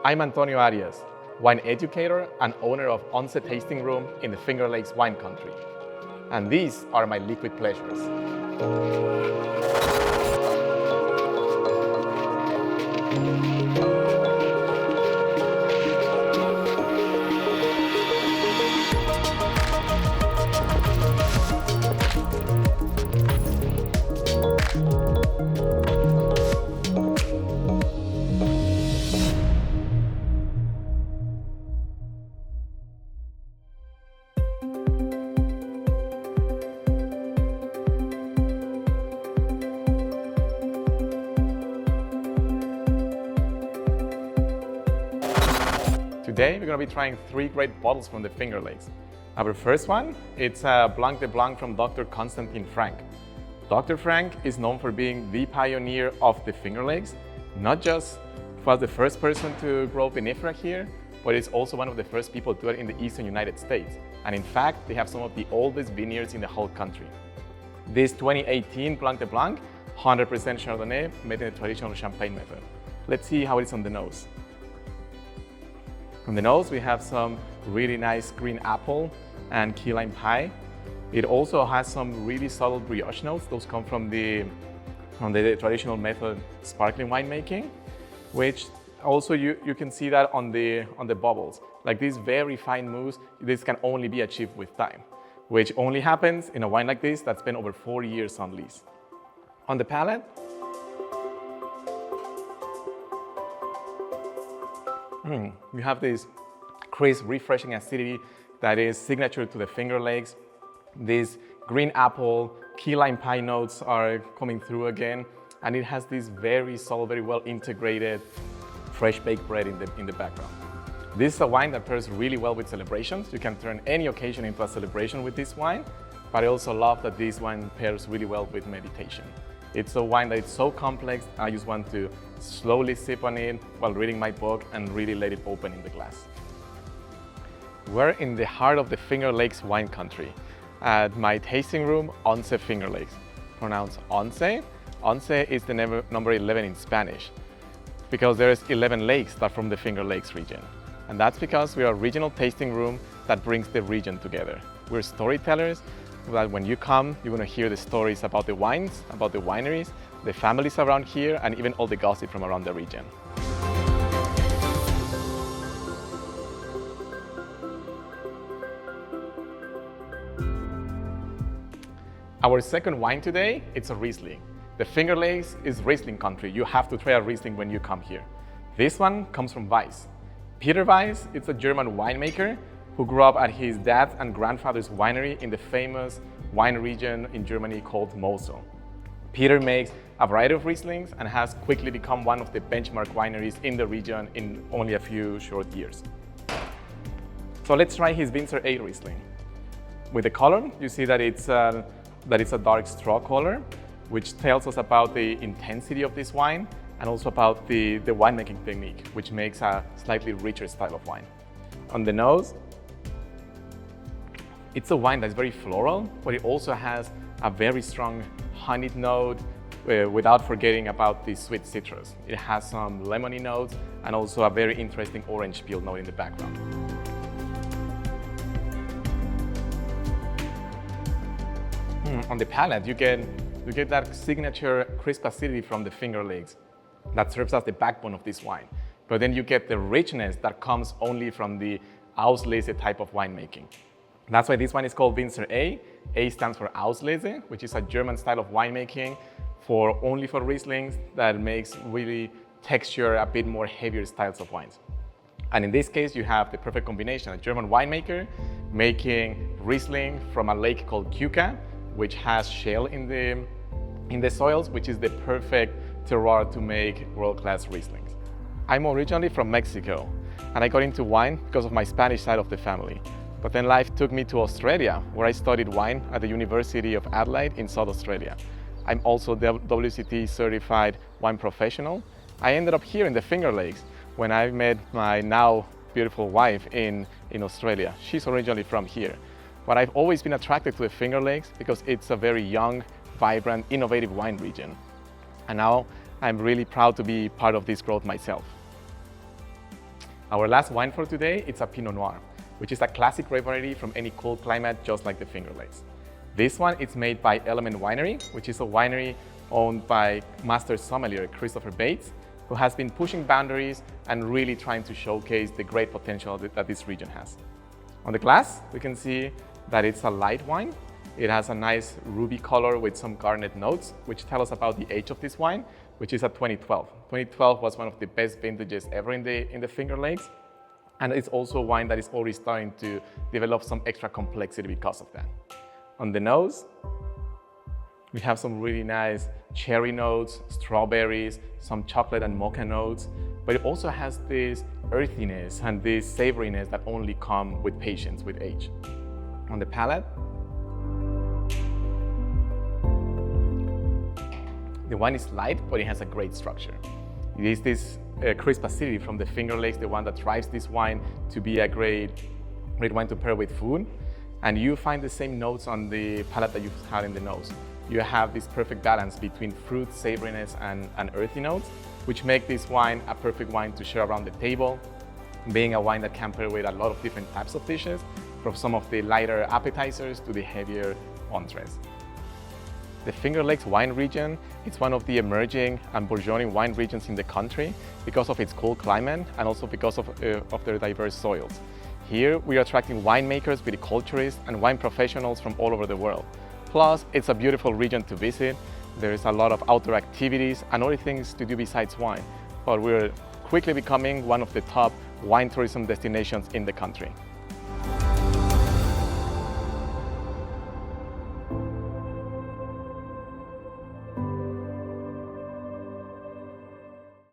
I'm Antonio Arias, wine educator and owner of Ohn-Say tasting room in the Finger Lakes wine country. And these are my liquid pleasures. Today we're going to be trying 3 great bottles from the Finger Lakes. Our first one, it's a Blanc de Blanc from Dr. Constantin Frank. Dr. Frank is known for being the pioneer of the Finger Lakes, not just was the first person to grow vinifera here, but is also one of the first people to do it in the eastern United States. And in fact, they have some of the oldest vineyards in the whole country. This 2018 Blanc de Blanc, 100% Chardonnay, made in the traditional champagne method. Let's see how it is on the nose. On the nose, we have some really nice green apple and key lime pie. It also has some really subtle brioche notes. Those come from the traditional method sparkling winemaking, which also you can see that on the bubbles. Like these very fine mousse, this can only be achieved with time, which only happens in a wine like this that's been over 4 years on lease. On the palate, you have this crisp, refreshing acidity that is signature to the Finger Lakes. These green apple, key lime pie notes are coming through again, and it has this very subtle, very well integrated fresh baked bread in the background. This is a wine that pairs really well with celebrations. You can turn any occasion into a celebration with this wine, but I also love that this wine pairs really well with meditation. It's a wine that is so complex, I just want to slowly sip on it while reading my book and really let it open in the glass. We're in the heart of the Finger Lakes wine country at my tasting room, Ohn-Say Finger Lakes. Pronounced Ohn-Say. Ohn-Say is the number 11 in Spanish because there's 11 lakes that are from the Finger Lakes region. And that's because we are a regional tasting room that brings the region together. We're storytellers, that when you come, you're going to hear the stories about the wines, about the wineries, the families around here, and even all the gossip from around the region. Our second wine today, it's a Riesling. The Finger Lakes is Riesling country. You have to try a Riesling when you come here. This one comes from Weiss. Peter Weiss is a German winemaker who grew up at his dad and grandfather's winery in the famous wine region in Germany called Mosel. Peter makes a variety of Rieslings and has quickly become one of the benchmark wineries in the region in only a few short years. So let's try his Winzer A Riesling. With the color, you see that it's a dark straw color, which tells us about the intensity of this wine and also about the winemaking technique, which makes a slightly richer style of wine. On the nose, it's a wine that's very floral, but it also has a very strong honeyed note without forgetting about the sweet citrus. It has some lemony notes and also a very interesting orange peel note in the background. On the palate, you get that signature crisp acidity from the Finger Lakes that serves as the backbone of this wine. But then you get the richness that comes only from the Auslese type of winemaking. That's why this one is called Winzer A. A stands for Auslese, which is a German style of winemaking only for Rieslings that makes really texture a bit more heavier styles of wines. And in this case, you have the perfect combination, a German winemaker making Riesling from a lake called Keuka, which has shale in the soils, which is the perfect terroir to make world-class Rieslings. I'm originally from Mexico, and I got into wine because of my Spanish side of the family. But then life took me to Australia, where I studied wine at the University of Adelaide in South Australia. I'm also the WCT certified wine professional. I ended up here in the Finger Lakes when I met my now beautiful wife in Australia. She's originally from here. But I've always been attracted to the Finger Lakes because it's a very young, vibrant, innovative wine region. And now I'm really proud to be part of this growth myself. Our last wine for today, it's a Pinot Noir, which is a classic grape variety from any cold climate, just like the Finger Lakes. This one is made by Element Winery, which is a winery owned by master sommelier Christopher Bates, who has been pushing boundaries and really trying to showcase the great potential that this region has. On the glass, we can see that it's a light wine. It has a nice ruby color with some garnet notes, which tell us about the age of this wine, which is a 2012. 2012 was one of the best vintages ever in the Finger Lakes. And it's also a wine that is already starting to develop some extra complexity because of that. On the nose, we have some really nice cherry notes, strawberries, some chocolate and mocha notes, but it also has this earthiness and this savoriness that only come with patience, with age. On the palate, the wine is light, but it has a great structure. It is this crisp acidity from the Finger Lakes, the one that drives this wine to be a great wine to pair with food. And you find the same notes on the palate that you've had in the nose. You have this perfect balance between fruit, savoriness, and earthy notes, which make this wine a perfect wine to share around the table, being a wine that can pair with a lot of different types of dishes, from some of the lighter appetizers to the heavier entrees. The Finger Lakes wine region is one of the emerging and burgeoning wine regions in the country because of its cold climate and also because of their diverse soils. Here, we are attracting winemakers, viticulturists, and wine professionals from all over the world. Plus, it's a beautiful region to visit. There's a lot of outdoor activities and other things to do besides wine. But we're quickly becoming one of the top wine tourism destinations in the country.